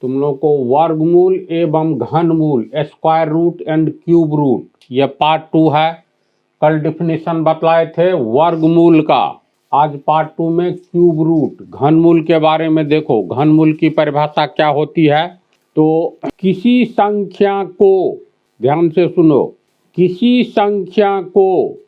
तुम लोग को वर्गमूल एवं घनमूल, square root and cube root, ये पार्ट 2 है। कल डिफिनीशन बतलाए थे वर्गमूल का, आज पार्ट 2 में क्यूब रूट, घनमूल के बारे में देखो। घनमूल की परिभाषा क्या होती है? तो किसी संख्या को, ध्यान से सुनो, किसी संख्या को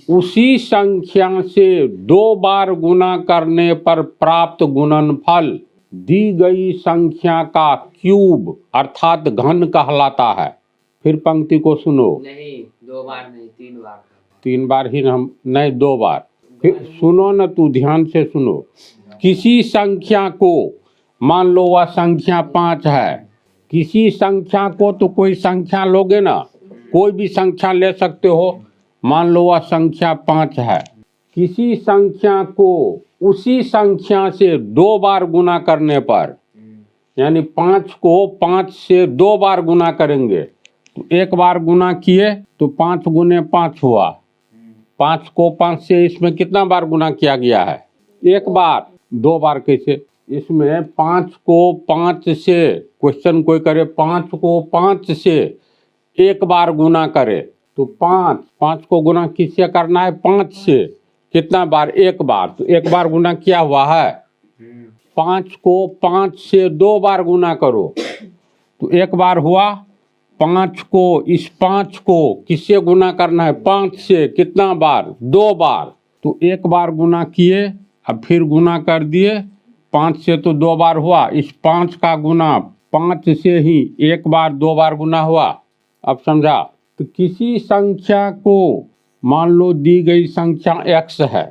उसी संख्या से 2 बार गुना करने पर प्राप्त गुणनफल दी गई संख्या का क्यूब अर्थात घन कहलाता है। फिर पंक्ति को सुनो। नहीं 2 बार नहीं, 3 बार। 3 बार ही हम नहीं, 2 बार। फिर सुनो न, तू ध्यान से सुनो। किसी संख्या को, मान लो वह संख्या 5 है, किसी संख्या को, तो कोई संख्या लोगे ना, कोई भी संख्या ले सकते हो। मान लो वह संख्या 5 है, किसी संख्या को उसी संख्या से 2 बार गुना करने पर, यानी 5 को 5 से 2 बार गुना करेंगे, तो 1 बार गुना किए तो 5 गुने 5 हुआ। 5 को 5 से इसमें कितना बार गुना किया गया है? 1 बार। 2 बार कैसे? इसमें 5 को 5 से, क्वेश्चन कोई करे 5 को 5 से 1 बार गुना करे तो 5 को गुना किससे करना है? 5 से। कितना बार? 1 बार। तो 1 बार गुना किया हुआ है। 5 को 5 से 2 बार गुना करो तो 1 बार हुआ। 5 को, इस 5 को किससे गुना करना है? 5 से। कितना बार? 2 बार। तो 1 बार गुना किए, अब फिर गुना कर दिए, 5 से तो 2 बार हुआ, इस 5 का गुना 5 से ही 1 बार 2 बार गुना हुआ। अब समझा? तो किसी संख्या को, मान लो दी गई संख्या x है,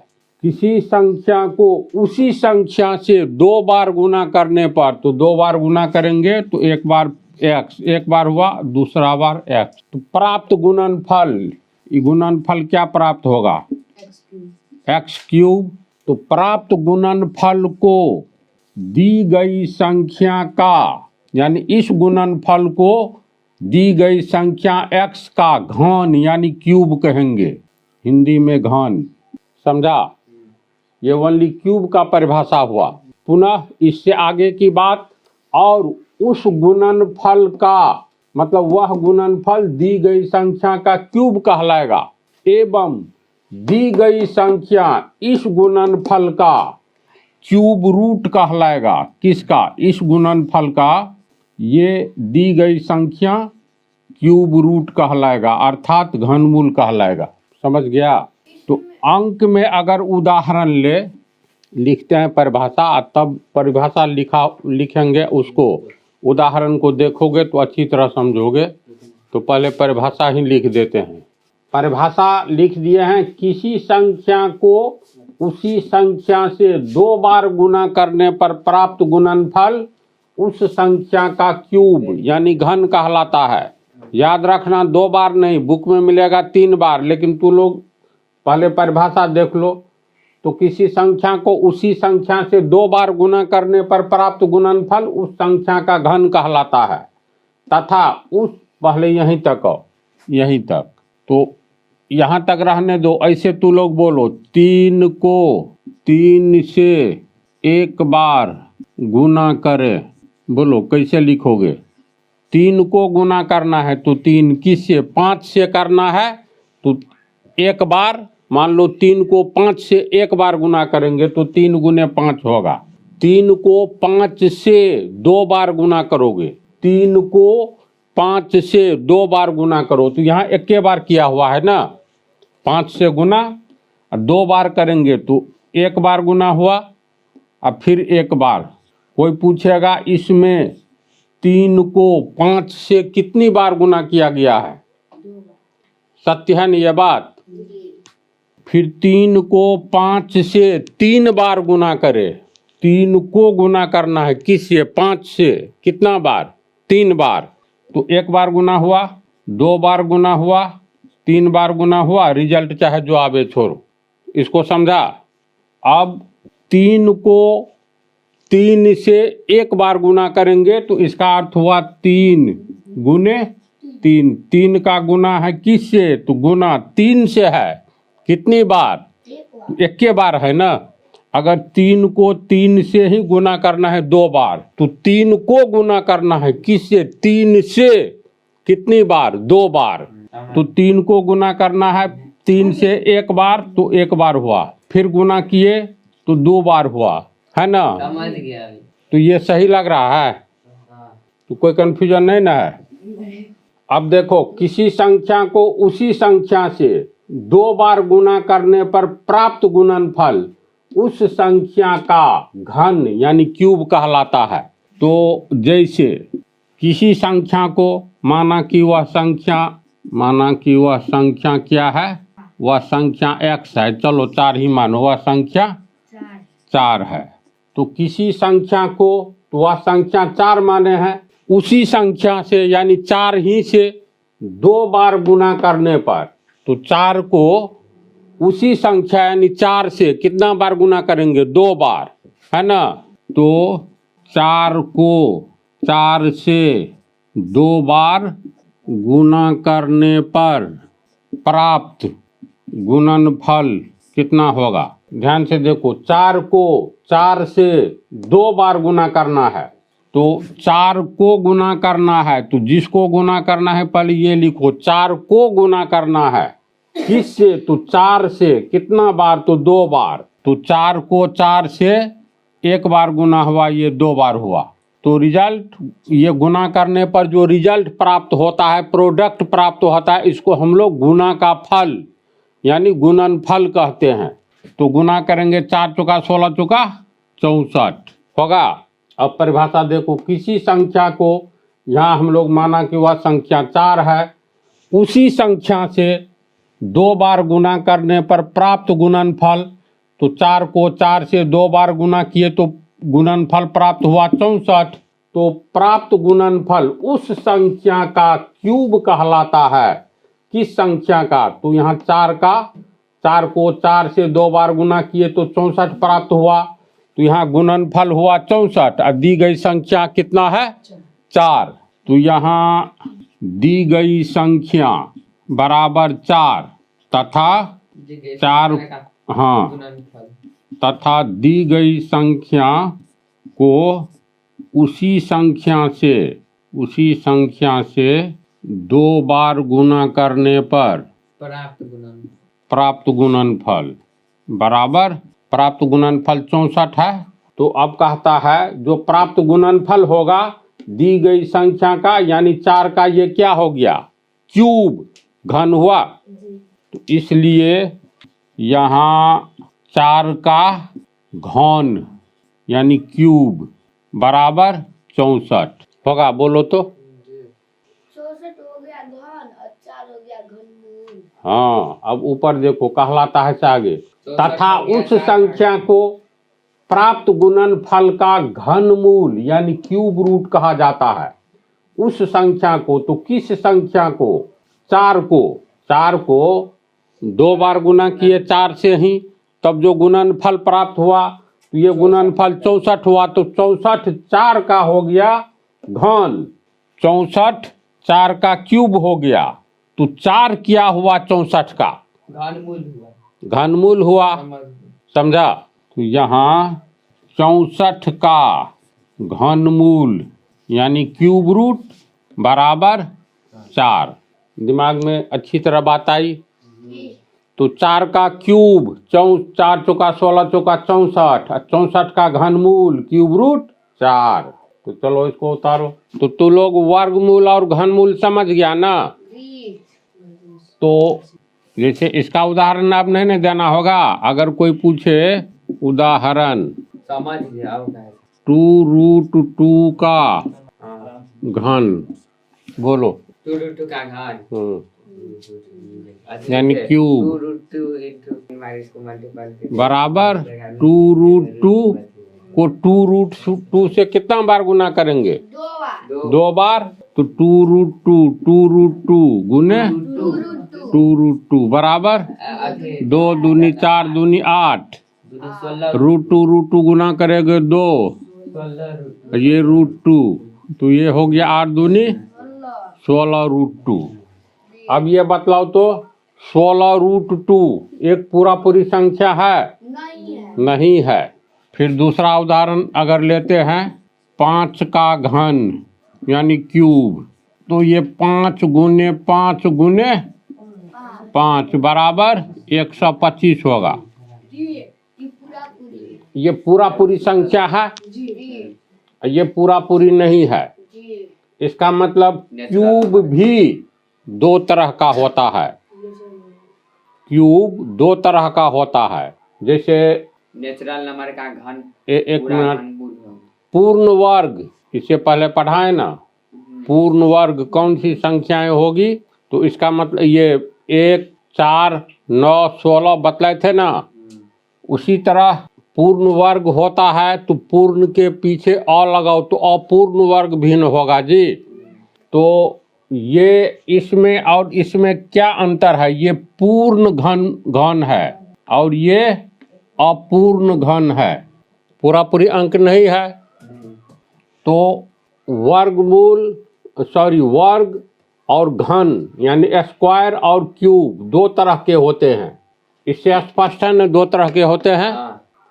किसी संख्या को उसी संख्या से 2 बार गुना करने पर, तो 2 बार गुना करेंगे तो 1 बार x, 1 बार हुआ, दूसरा बार x, तो प्राप्त गुणनफल, ये गुणनफल क्या प्राप्त होगा? x cube. तो प्राप्त गुणनफल को दी गई संख्या का, यानी इस गुणनफल को दी गई संख्या x का घन यानी क्यूब कहेंगे, हिंदी में घन। समझा? ये ओनली क्यूब का परिभाषा हुआ। पुनः इससे आगे की बात, और उस गुणनफल का, मतलब वह गुणनफल दी गई संख्या का क्यूब कहलाएगा, एवं दी गई संख्या इस गुणनफल का क्यूब रूट कहलाएगा। किसका? इस गुणनफल का, ये दी गई संख्या क्यूब रूट कहलाएगा, अर्थात घनमूल कहलाएगा। समझ गया? तो अंक में अगर उदाहरण लिखते हैं परिभाषा, तब परिभाषा लिखेंगे, उसको उदाहरण को देखोगे तो अच्छी तरह समझोगे। तो पहले परिभाषा ही लिख देते हैं। परिभाषा लिख दिए हैं, किसी संख्या को उसी संख्या से 2 बार गुना करने पर प्राप्त गुणनफल उस संख्या का क्यूब यानी घन कहलाता है। याद रखना 2 बार नहीं, बुक में मिलेगा 3 बार, लेकिन तू लोग पहले परिभाषा देख लो। तो किसी संख्या को उसी संख्या से 2 बार गुना करने पर प्राप्त गुणनफल उस संख्या का घन कहलाता है, तथा उस, पहले यहीं तक, तो यहाँ तक रहने दो। ऐसे तू लोग बोलो, 3 को 3 से 1 बार गुना करे, बोलो कैसे लिखोगे? 3 को गुना करना है तो 3 किससे? 5 से करना है, तो 1 बार, मान लो 3 को 5 से 1 बार गुना करेंगे तो 3 गुने 5 होगा। 3 को 5 से 2 बार गुना करोगे, 3 को 5 से 2 बार गुना करो, तो यहाँ 1 बार किया हुआ है ना, 5 से गुना, 2 बार करेंगे तो 1 बार गुना हुआ, अब फिर 1 बार। कोई पूछेगा इसमें 3 को 5 से कितनी बार गुना किया गया है? सत्य है ना ये बात? फिर 3 को 5 से 3 बार गुना करे, 3 को गुना करना है किससे? 5 से। कितना बार? 3 बार। तो 1 बार गुना हुआ, 2 बार गुना हुआ, 3 बार गुना हुआ, रिजल्ट चाहे जो आवे छोड़ो। इसको समझा? अब 3 को 3 से 1 बार गुना करेंगे तो इसका अर्थ हुआ 3 गुने 3। 3 का गुना है किससे? तो गुना 3 से है। कितनी बार? 1 बार है ना। अगर 3 को 3 से ही गुना करना है 2 बार, तो 3 को गुना करना है किससे? 3 से कितनी बार? 2 बार। तो 3 को गुना करना है 3 से 1 बार, तो 1 बार हुआ, फिर गुना किए तो 2 बार हुआ, है ना? समझ गया अभी। तो ये सही लग रहा है? हाँ। तो कोई कंफ्यूजन नहीं ना है? अब देखो, किसी संख्या को उसी संख्या से 2 बार गुना करने पर प्राप्त गुणनफल उस संख्या का घन यानी क्यूब कहलाता है। तो जैसे किसी संख्या को माना कि वह संख्या क्या है? वह संख्या x है, चलो 4 ही मानो, वह संख्या 4 है। तो किसी संख्या को, तो वह संख्या 4 माने हैं, उसी संख्या से यानी 4 ही से 2 बार गुना करने पर, तो 4 को उसी संख्या यानी 4 से कितना बार गुना करेंगे? 2 बार, है ना? तो 4 को 4 से 2 बार गुना करने पर प्राप्त गुणनफल कितना होगा? ध्यान से देखो, 4 को 4 से 2 बार गुना करना है, तो 4 को गुना करना है, तो जिसको गुना करना है पहले ये लिखो, 4 को गुना करना है किससे? तो 4 से कितना बार? तो 2 बार। तो 4 को 4 से 1 बार गुना हुआ, ये 2 बार हुआ। तो रिजल्ट, ये गुना करने पर जो रिजल्ट प्राप्त होता है, प्रोडक्ट प्राप्त होता है, इसको हम लोग गुना का फल यानी गुणनफल कहते हैं। तो गुना करेंगे 4 चौका 16 चौका 64 होगा। अब परिभाषा देखो, किसी संख्या को, यहाँ हम लोग माना कि वह संख्या 4 है, उसी संख्या से 2 बार गुना करने पर प्राप्त गुणनफल, तो 4 को 4 से 2 बार गुना किए तो गुणनफल प्राप्त हुआ 64। तो प्राप्त गुणनफल उस संख्या का क्यूब कहलाता है। किस संख्या का? तो यहाँ 4 को 4 से 2 बार गुना किए तो 64 प्राप्त हुआ, तो यहाँ गुणनफल हुआ 64। और दी गई संख्या कितना है? 4। तो यहाँ दी गई संख्या बराबर 4 तथा 4, हाँ, तथा दी गई संख्या को उसी संख्या से 2 बार गुना करने पर प्राप्त गुणनफल बराबर, प्राप्त गुणनफल 64 है। तो अब कहता है जो प्राप्त गुणनफल होगा दी गई संख्या का यानी 4 का, ये क्या हो गया? क्यूब, घन हुआ। तो इसलिए यहाँ 4 का घन यानी क्यूब बराबर 64 होगा। बोलो तो। 64 हो गया घन और 4 हो गया घनमूल। हाँ, अब ऊपर देखो, कहलाता है से आगे, तथा उस संख्या को प्राप्त गुणनफल का घनमूल यानी क्यूब रूट कहा जाता है। उस संख्या को, तो किस संख्या को? 4 को 2 बार गुना किए 4 से ही, तब जो गुणनफल प्राप्त हुआ, तो ये गुणनफल 64 हुआ। तो 64 4 का हो गया घन, 64 4 का क्यूब हो गया। तो 4 क्या हुआ? 64 का घनमूल हुआ। समझा? तो यहाँ 64 का घनमूल यानी क्यूब रूट बराबर 4। दिमाग में अच्छी तरह बात आई? तो 4 का क्यूब 4 चौका 16 चौका 64, 64 का घनमूल क्यूब रूट 4। तो चलो इसको उतारो। तो तू लोग वर्गमूल और घनमूल समझ गया ना? तो जैसे इसका उदाहरण अब नहीं देना होगा, अगर कोई पूछे उदाहरण, समझ गया। 2√2 का घन, बोलो। 2√2 का घन यानी क्यूब 2√2 बराबर 2√2 को 2√2 से कितना बार गुना करेंगे? 2 बार। तो 2√2 गुने 2√2 बराबर 2 दूनी 4 दूनी 8, √2 गुना करेंगे 2, ये √2, तो ये हो गया 8 दूनी 16√2। अब ये बतलाओ तो 16√2 एक पूरी संख्या है? नहीं है। फिर दूसरा उदाहरण अगर लेते हैं 5 का घन यानी क्यूब, तो ये 5 गुने 5 गुने 5 बराबर 125 होगा। ये पूरा पूरी संख्या है, ये पूरा पूरी नहीं है। इसका मतलब क्यूब भी 2 तरह का होता है। क्यूब 2 तरह का होता है। जैसे नेचुरल नंबर का घन, एक पूरा मिनट, घन पूर्ण। पूर्ण वर्ग, इससे पहले पढ़ाए ना, पूर्ण वर्ग कौन सी संख्याएं होगी, तो इसका मतलब ये 1, 4, 9, 16 बतलाए थे ना, उसी तरह पूर्ण वर्ग होता है। तो पूर्ण के पीछे अ लगाओ तो अपूर्ण वर्ग भिन्न होगा जी। तो ये इसमें और इसमें क्या अंतर है? ये पूर्ण घन है और ये अपूर्ण घन है, पूरा पूरी अंक नहीं है। तो वर्ग और घन यानी स्क्वायर और क्यूब 2 तरह के होते हैं। इससे स्पष्ट है न 2 तरह के होते हैं।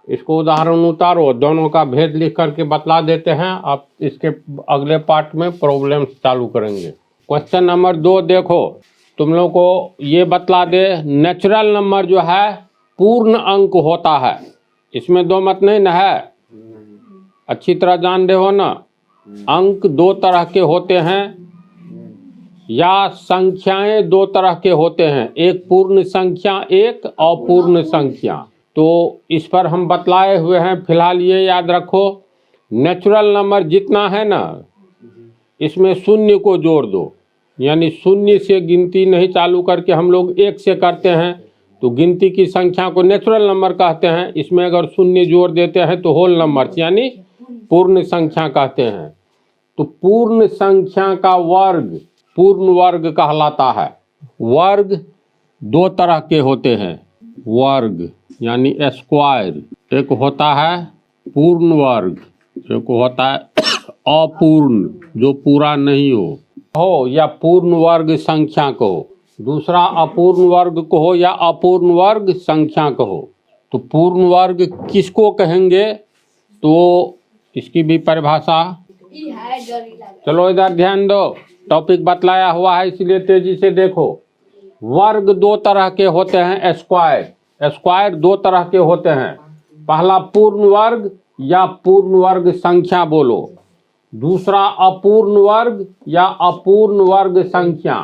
इसको उदाहरण उतारो, दोनों का भेद लिख करके बतला देते हैं। आप इसके अगले पार्ट में प्रॉब्लम चालू करेंगे। क्वेश्चन नंबर 2 देखो, तुम लोग को ये बतला दे, नेचुरल नंबर जो है पूर्ण अंक होता है। इसमें 2 मत नहीं न है, अच्छी तरह जान रहे हो ना। अंक 2 तरह के होते हैं या संख्याएं 2 तरह के होते हैं, एक पूर्ण संख्या, एक अपूर्ण संख्या। तो इस पर हम बतलाए हुए हैं। फिलहाल ये याद रखो, नेचुरल नंबर जितना है ना, इसमें शून्य को जोड़ दो, यानी शून्य से गिनती नहीं चालू करके हम लोग 1 से करते हैं, तो गिनती की संख्या को नेचुरल नंबर कहते हैं। इसमें अगर शून्य जोड़ देते हैं तो होल नंबर यानी पूर्ण संख्या कहते हैं। तो पूर्ण संख्या का वर्ग पूर्ण वर्ग कहलाता है। वर्ग 2 तरह के होते हैं, वर्ग यानी स्क्वायर, एक होता है पूर्ण वर्ग, एक होता है अपूर्ण जो पूरा नहीं हो या पूर्ण वर्ग संख्या कहो, दूसरा अपूर्ण वर्ग कहो या अपूर्ण वर्ग संख्या कहो। तो पूर्ण वर्ग किसको कहेंगे, तो इसकी भी परिभाषा, चलो इधर ध्यान दो, टॉपिक बतलाया हुआ है इसलिए तेजी से देखो। वर्ग 2 तरह के होते हैं, स्क्वायर 2 तरह के होते हैं। पहला पूर्ण वर्ग या पूर्ण वर्ग संख्या बोलो, दूसरा अपूर्ण वर्ग या अपूर्ण वर्ग संख्या।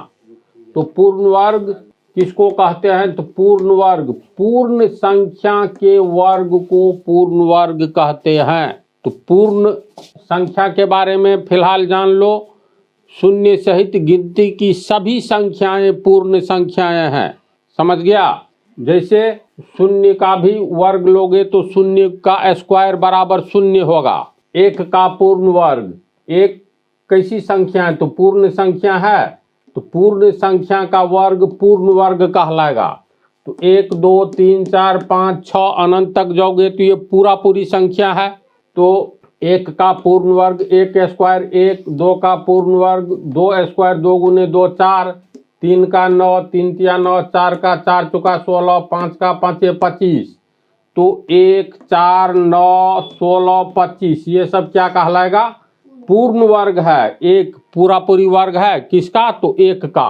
तो पूर्ण वर्ग किसको कहते हैं, तो पूर्ण वर्ग पूर्ण संख्या के वर्ग को पूर्ण वर्ग कहते हैं। तो पूर्ण संख्या के बारे में फिलहाल जान लो, शून्य सहित गिनती की सभी संख्याएं पूर्ण संख्याएं हैं, समझ गया। जैसे शून्य का भी वर्ग लोगे तो शून्य का स्क्वायर बराबर शून्य होगा। 1 का पूर्ण वर्ग, 1 कैसी संख्या है, तो पूर्ण संख्या है, तो पूर्ण संख्या का वर्ग पूर्ण वर्ग कहलाएगा। तो 1, 2, 3, 4, 5, 6 अनंत तक जाओगे तो ये पूरा पूरी संख्या है। तो 1 का पूर्ण वर्ग 1 स्क्वायर 1, 2 का पूर्ण वर्ग 2 स्क्वायर 2 गुने 2 4, 3 का 9, 3 तिया 9, 4 का 4 चौका 16, 5 का 5 25। तो 1, 4, 9, 16, 25 ये सब क्या कहलाएगा, पूर्ण वर्ग है। 1 पूरा पूरी वर्ग है किसका, तो 1 का।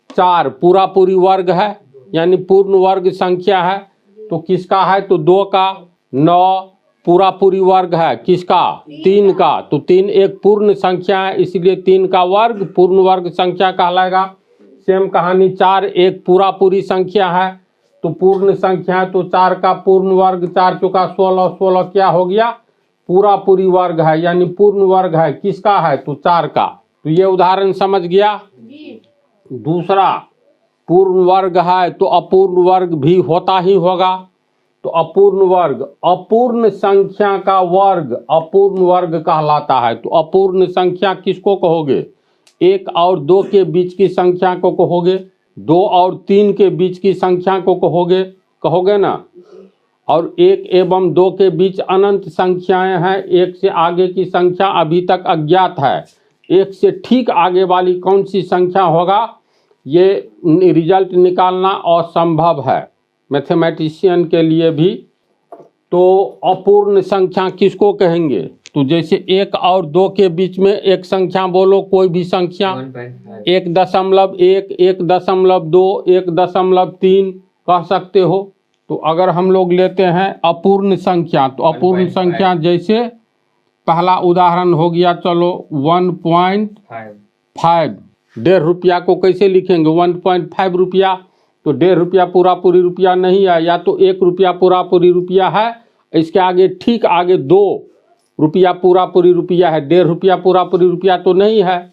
4 पूरा पूरी वर्ग है यानी पूर्ण वर्ग संख्या है, तो किसका है, तो 2 का। 9 पूरा पूरी वर्ग है किसका, 3 का। तो 3 एक पूर्ण संख्या है इसलिए 3 का वर्ग पूर्ण वर्ग संख्या कहलाएगा। सेम कहानी 4 एक पूरा पूरी संख्या है तो पूर्ण संख्या है, तो 4 का पूर्ण वर्ग 4 चौका 16, 16 क्या हो गया, पूरा पूरी वर्ग है यानी पूर्ण वर्ग है किसका है, तो 4 का। तो ये उदाहरण समझ गया। दूसरा पूर्ण वर्ग है तो अपूर्ण वर्ग भी होता ही होगा। तो अपूर्ण वर्ग अपूर्ण संख्या का वर्ग अपूर्ण वर्ग कहलाता है। तो अपूर्ण संख्या किसको कहोगे, 1 और 2 के बीच की संख्या को कहोगे, 2 और 3 के बीच की संख्या को कहोगे ना। और 1 एवं 2 के बीच अनंत संख्याएं हैं, 1 से आगे की संख्या अभी तक अज्ञात है। 1 से ठीक आगे वाली कौन सी संख्या होगा, ये रिजल्ट निकालना असंभव है मैथमेटिशियन के लिए भी। तो अपूर्ण संख्या किसको कहेंगे? तो जैसे 1 और 2 के बीच में एक संख्या बोलो, कोई भी संख्या। 1.5 1.1, 1.2, 1.3 कह सकते हो। तो अगर हम लोग लेते हैं अपूर्ण संख्या, तो अपूर्ण 1.5 संख्या जैसे पहला उदाहरण हो गया, चलो 1.5। 5 ₹1.5 को कैसे लिखेंगे? 1.5 रुपया। तो ₹1.5 पूरा पूरी रुपया नहीं है, या तो ₹1 पूरा पूरी रुपया है, इसके आगे ठीक आगे ₹2 पूरा पूरी रुपया है, ₹1.5 पूरा पूरी रुपया तो नहीं है।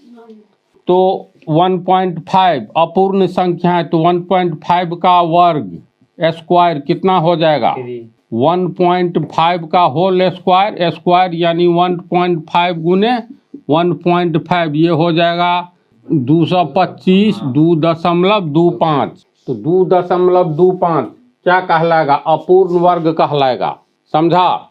तो 1.5 अपूर्ण संख्या है, तो 1.5 का वर्ग स्क्वायर कितना हो जाएगा? 3 1.5 का होल स्क्वायर, स्क्वायर यानी 1.5 गुने 1.5, ये हो जाएगा 225, 2.25। तो 2.25 क्या कहलाएगा? अपूर्ण वर्ग कहलाएगा। समझा?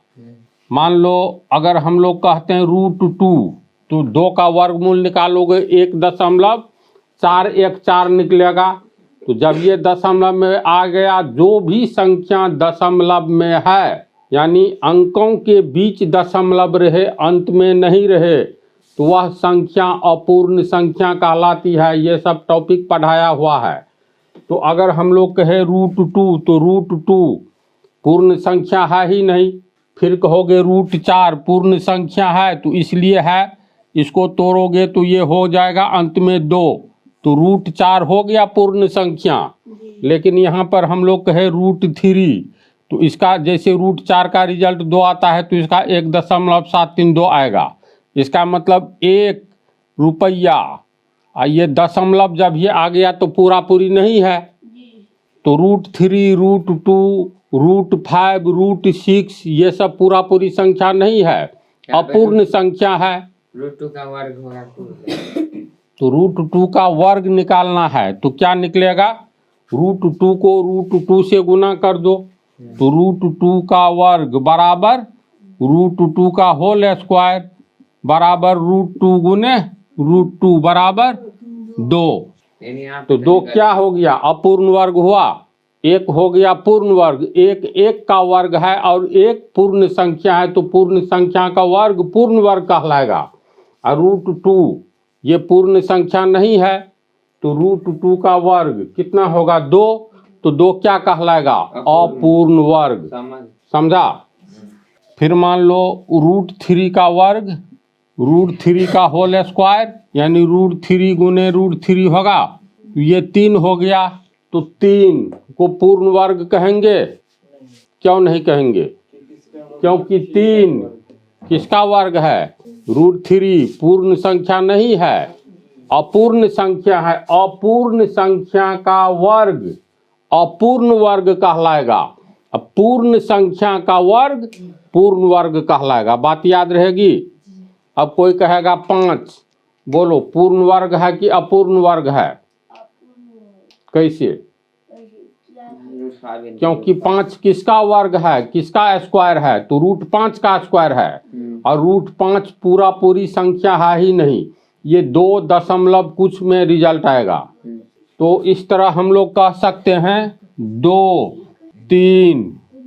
मान लो अगर हम लोग कहते हैं √2, तो 2 का वर्गमूल निकालोगे 1.414 निकलेगा। तो जब ये दशमलव में आ गया, जो भी संख्या दशमलव में है, यानी अंकों के बीच दशमलव रहे, अंत में नहीं रहे, तो वह संख्या अपूर्ण संख्या कहलाती है। ये सब टॉपिक पढ़ाया हुआ है। तो अगर हम लोग कहें √2, तो √2 पूर्ण संख्या है ही नहीं। फिर कहोगे √4 पूर्ण संख्या है, तो इसलिए है, इसको तोड़ोगे तो ये हो जाएगा अंत में 2, तो √4 हो गया पूर्ण संख्या। लेकिन यहाँ पर हम लोग कहे √3, तो इसका जैसे √4 का रिजल्ट 2 आता है, तो इसका 1.732 आएगा। इसका मतलब ₹1। ये दशमलव जब ये आ गया तो पूरा पूरी नहीं है। तो √3, √2, √5, √6 ये सब पूरा पूरी संख्या नहीं है, अपूर्ण संख्या है। √2 का वर्ग होगा 2। तो √2 का वर्ग निकालना है, तो क्या निकलेगा? √2 को √2 से गुना कर दो, तो √2 का वर्ग बराबर √2 का होल स्क्वायर बराबर √2 गुने √2 बराबर 2। यानी आप तो 2 क्या हो गया? अपूर्ण वर्ग हुआ। 1 हो गया पूर्ण वर्ग, 1 का वर्ग है और 1 पूर्ण संख्या है, तो पूर्ण संख्या का वर्ग पूर्ण वर्ग कहलाएगा। और √2 ये पूर्ण संख्या नहीं है, तो √2 का वर्ग कितना होगा? 2। तो 2 क्या कहलाएगा? अपूर्ण वर्ग। समझा? फिर मान लो √3 का वर्ग, √3 का होल स्क्वायर यानी √3 गुने √3 होगा, तो ये 3 हो गया। तो 3 को पूर्ण वर्ग कहेंगे? क्यों नहीं कहेंगे? क्योंकि 3 किसका वर्ग है? √3 पूर्ण संख्या नहीं है, अपूर्ण संख्या है। अपूर्ण संख्या का वर्ग अपूर्ण वर्ग कहलाएगा। अब पूर्ण संख्या का वर्ग पूर्ण वर्ग कहलाएगा। बात याद रहेगी? अब कोई कहेगा 5, बोलो पूर्ण वर्ग है कि अपूर्ण वर्ग है? कैसे? क्योंकि 5 किसका वर्ग है, किसका स्क्वायर है? तो √5 का स्क्वायर है, और √5 पूरा पूरी संख्या है ही नहीं, ये 2 दशमलव कुछ में रिजल्ट आएगा। तो इस तरह हम लोग कह सकते हैं 2, 3,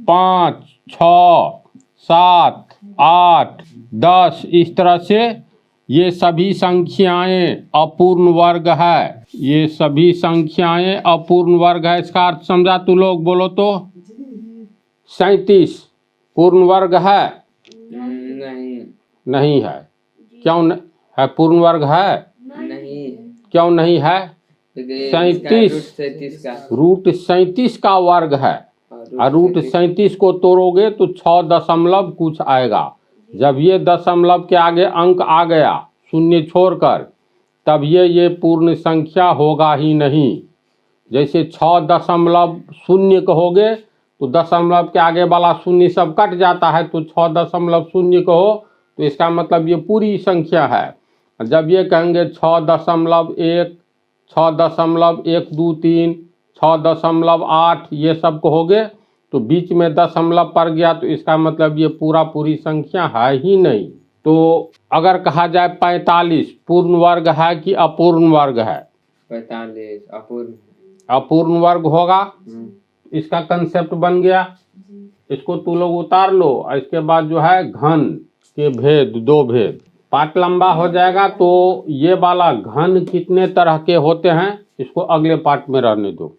5, 6, 7, 8, 10, इस तरह से ये सभी संख्याएं अपूर्ण वर्ग है। ये सभी संख्याएं अपूर्ण वर्ग है। इसका अर्थ समझा तू लोग? बोलो तो। 37 पूर्ण वर्ग है? नहीं है। क्यों है? पूर्ण वर्ग है? नहीं। क्यों नहीं है? 37 √37 का वर्ग है, और √37 को तोड़ोगे तो 6 दशमलव कुछ आएगा। जब ये दशमलव के आगे अंक आ गया शून्य छोड़कर, तब ये पूर्ण संख्या होगा ही नहीं। जैसे 6.0 कहोगे तो दशमलव के आगे वाला शून्य सब कट जाता है, तो 6.0 कहो तो इसका मतलब ये पूरी संख्या है। जब ये कहेंगे 6.1, 6.123, 6.8 ये सब कहोगे तो बीच में दशमलव पड़ गया, तो इसका मतलब ये पूरा पूरी संख्या है ही नहीं। तो अगर कहा जाए 45 पूर्ण वर्ग है कि अपूर्ण वर्ग है? 45 अपूर्ण। अपूर्ण वर्ग होगा। इसका कंसेप्ट बन गया। इसको तू लोग उतार लो और इसके बाद जो है घन के भेद, 2 भेद। पाठ लंबा हो जाएगा तो ये वाला घन कितने तरह के होते हैं इसको अगले पाठ में रहने दो।